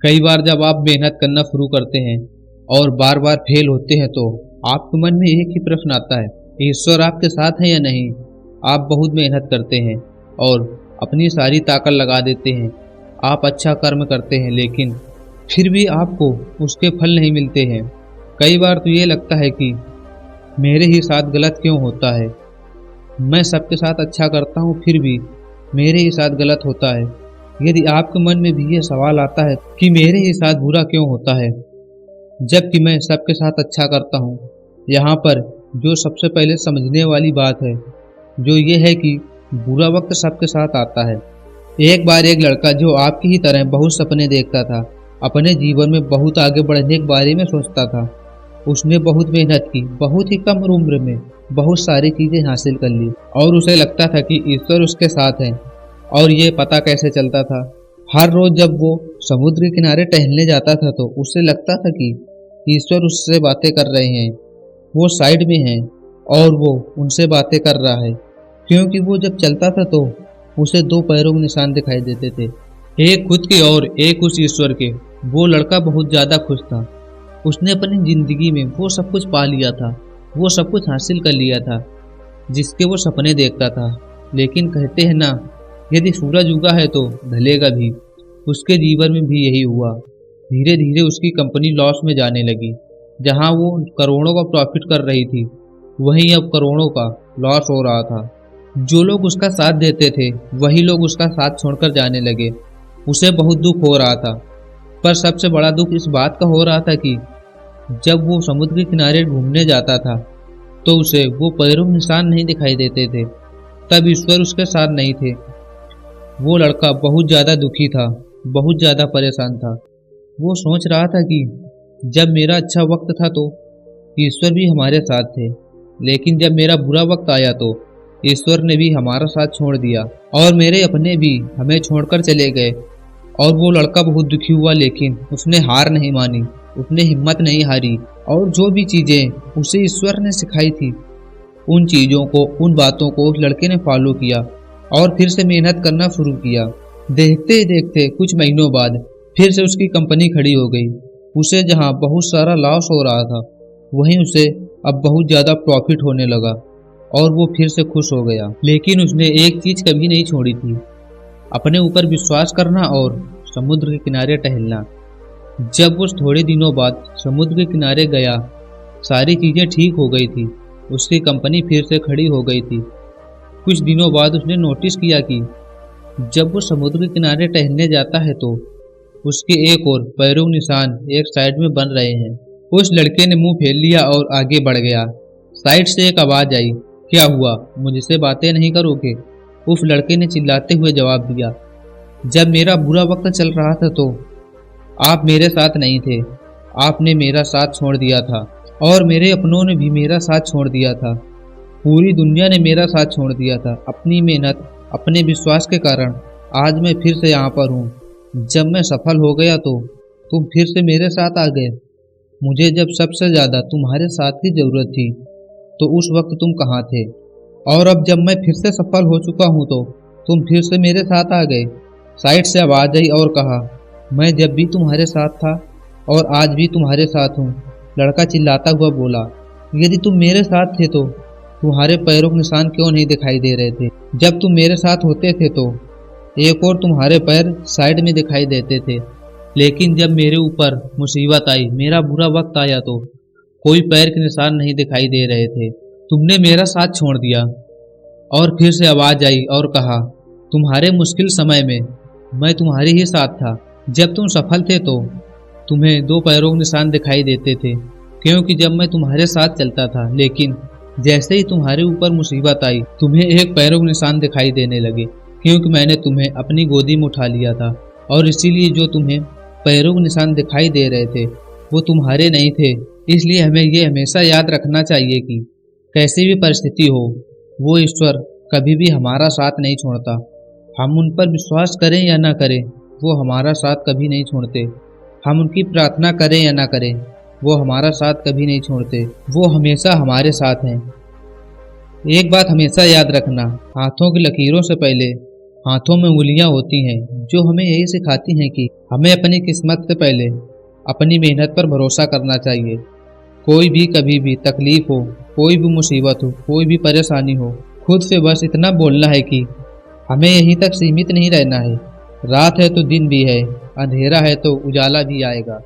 कई बार जब आप मेहनत करना शुरू करते हैं और बार बार फेल होते हैं तो आपके मन में एक ही प्रश्न आता है, ईश्वर आपके साथ है या नहीं। आप बहुत मेहनत करते हैं और अपनी सारी ताकत लगा देते हैं, आप अच्छा कर्म करते हैं, लेकिन फिर भी आपको उसके फल नहीं मिलते हैं। कई बार तो ये लगता है कि मेरे ही साथ गलत क्यों होता है, मैं सबके साथ अच्छा करता हूँ फिर भी मेरे ही साथ गलत होता है। यदि आपके मन में भी ये सवाल आता है कि मेरे ही साथ बुरा क्यों होता है जबकि मैं सबके साथ अच्छा करता हूँ, यहाँ पर जो सबसे पहले समझने वाली बात है जो ये है कि बुरा वक्त सबके साथ आता है। एक बार एक लड़का जो आपकी ही तरह बहुत सपने देखता था, अपने जीवन में बहुत आगे बढ़ने के बारे में सोचता था। उसने बहुत मेहनत की, बहुत ही कम उम्र में बहुत सारी चीजें हासिल कर ली और उसे लगता था कि ईश्वर उसके साथ है। और ये पता कैसे चलता था, हर रोज जब वो समुद्र के किनारे टहलने जाता था तो उसे लगता था कि ईश्वर उससे बातें कर रहे हैं, वो साइड में हैं और वो उनसे बातें कर रहा है। क्योंकि वो जब चलता था तो उसे दो पैरों के निशान दिखाई देते थे, एक खुद के और एक उस ईश्वर के। वो लड़का बहुत ज्यादा खुश था, उसने अपनी जिंदगी में वो सब कुछ पा लिया था, वो सब कुछ हासिल कर लिया था जिसके वो सपने देखता था। लेकिन कहते हैं ना, यदि सूरज उगा है तो ढलेगा भी। उसके जीवन में भी यही हुआ। धीरे धीरे उसकी कंपनी लॉस में जाने लगी। जहां वो करोड़ों का प्रॉफिट कर रही थी, वहीं अब करोड़ों का लॉस हो रहा था। जो लोग उसका साथ देते थे वही लोग उसका साथ छोड़कर जाने लगे। उसे बहुत दुख हो रहा था, पर सबसे बड़ा दुख इस बात का हो रहा था कि जब वो समुद्र के किनारे घूमने जाता था तो उसे वो पैरों के निशान नहीं दिखाई देते थे। तब ईश्वर उसके साथ नहीं थे। वो लड़का बहुत ज्यादा दुखी था, बहुत ज्यादा परेशान था। वो सोच रहा था कि जब मेरा अच्छा वक्त था तो ईश्वर भी हमारे साथ थे, लेकिन जब मेरा बुरा वक्त आया तो ईश्वर ने भी हमारा साथ छोड़ दिया और मेरे अपने भी हमें छोड़कर चले गए। और वो लड़का बहुत दुखी हुआ, लेकिन उसने हार नहीं मानी, उसने हिम्मत नहीं हारी और जो भी चीजें उसे ईश्वर ने सिखाई थी उन चीजों को, उन बातों को उस लड़के ने फॉलो किया और फिर से मेहनत करना शुरू किया। देखते ही देखते कुछ महीनों बाद फिर से उसकी कंपनी खड़ी हो गई। उसे जहां बहुत सारा लॉस हो रहा था वहीं उसे अब बहुत ज्यादा प्रॉफिट होने लगा और वो फिर से खुश हो गया। लेकिन उसने एक चीज कभी नहीं छोड़ी थी, अपने ऊपर विश्वास करना और समुद्र के किनारे टहलना। जब वो थोड़े दिनों बाद समुद्र के किनारे गया, सारी चीजें ठीक हो गई थी, उसकी कंपनी फिर से खड़ी हो गई थी। कुछ दिनों बाद उसने नोटिस किया कि जब वो समुद्र के किनारे टहलने जाता है तो उसके एक और पैरों के निशान एक साइड में बन रहे हैं। उस लड़के ने मुंह फेर लिया और आगे बढ़ गया। साइड से एक आवाज आई, क्या हुआ, मुझसे बातें नहीं करोगे? उस लड़के ने चिल्लाते हुए जवाब दिया, जब मेरा बुरा वक्त चल रहा था तो आप मेरे साथ नहीं थे, आपने मेरा साथ छोड़ दिया था और मेरे अपनों ने भी मेरा साथ छोड़ दिया था। पूरी दुनिया ने मेरा साथ छोड़ दिया था। अपनी मेहनत, अपने विश्वास के कारण आज मैं फिर से यहाँ पर हूँ। जब मैं सफल हो गया तो तुम फिर से मेरे साथ आ गए। मुझे जब सबसे ज्यादा तुम्हारे साथ की जरूरत थी तो उस वक्त तुम कहाँ थे? और अब जब मैं फिर से सफल हो चुका हूँ तो तुम फिर से मेरे साथ आ गए। साइड से आवाज आई और कहा, मैं जब भी तुम्हारे साथ था और आज भी तुम्हारे साथ हूँ। लड़का चिल्लाता हुआ बोला, यदि तुम मेरे साथ थे तो तुम्हारे पैरों के निशान क्यों नहीं दिखाई दे रहे थे? जब तुम मेरे साथ होते थे तो एक और तुम्हारे पैर साइड में दिखाई देते थे, लेकिन जब मेरे ऊपर मुसीबत आई, मेरा बुरा वक्त आया तो कोई पैर के निशान नहीं दिखाई दे रहे थे। तुमने मेरा साथ छोड़ दिया। और फिर से आवाज आई और कहा, तुम्हारे मुश्किल समय में मैं तुम्हारे ही साथ था। जब तुम सफल थे तो तुम्हें दो पैरों के निशान दिखाई देते थे, क्योंकि जब मैं तुम्हारे साथ चलता था, लेकिन जैसे ही तुम्हारे ऊपर मुसीबत आई तुम्हें एक पैरों के निशान दिखाई देने लगे, क्योंकि मैंने तुम्हें अपनी गोदी में उठा लिया था। और इसीलिए जो तुम्हें पैरों के निशान दिखाई दे रहे थे वो तुम्हारे नहीं थे। इसलिए हमें ये हमेशा याद रखना चाहिए कि कैसी भी परिस्थिति हो, वो ईश्वर कभी भी हमारा साथ नहीं छोड़ता। हम उन पर विश्वास करें या ना करें, वो हमारा साथ कभी नहीं छोड़ते। हम उनकी प्रार्थना करें या ना करें, वो हमारा साथ कभी नहीं छोड़ते। वो हमेशा हमारे साथ हैं। एक बात हमेशा याद रखना, हाथों की लकीरों से पहले हाथों में उंगलियां होती हैं जो हमें यही सिखाती हैं कि हमें अपनी किस्मत से पहले अपनी मेहनत पर भरोसा करना चाहिए। कोई भी कभी भी तकलीफ हो, कोई भी मुसीबत हो, कोई भी परेशानी हो, खुद से बस इतना बोलना है कि हमें यहीं तक सीमित नहीं रहना है। रात है तो दिन भी है, अंधेरा है तो उजाला भी आएगा।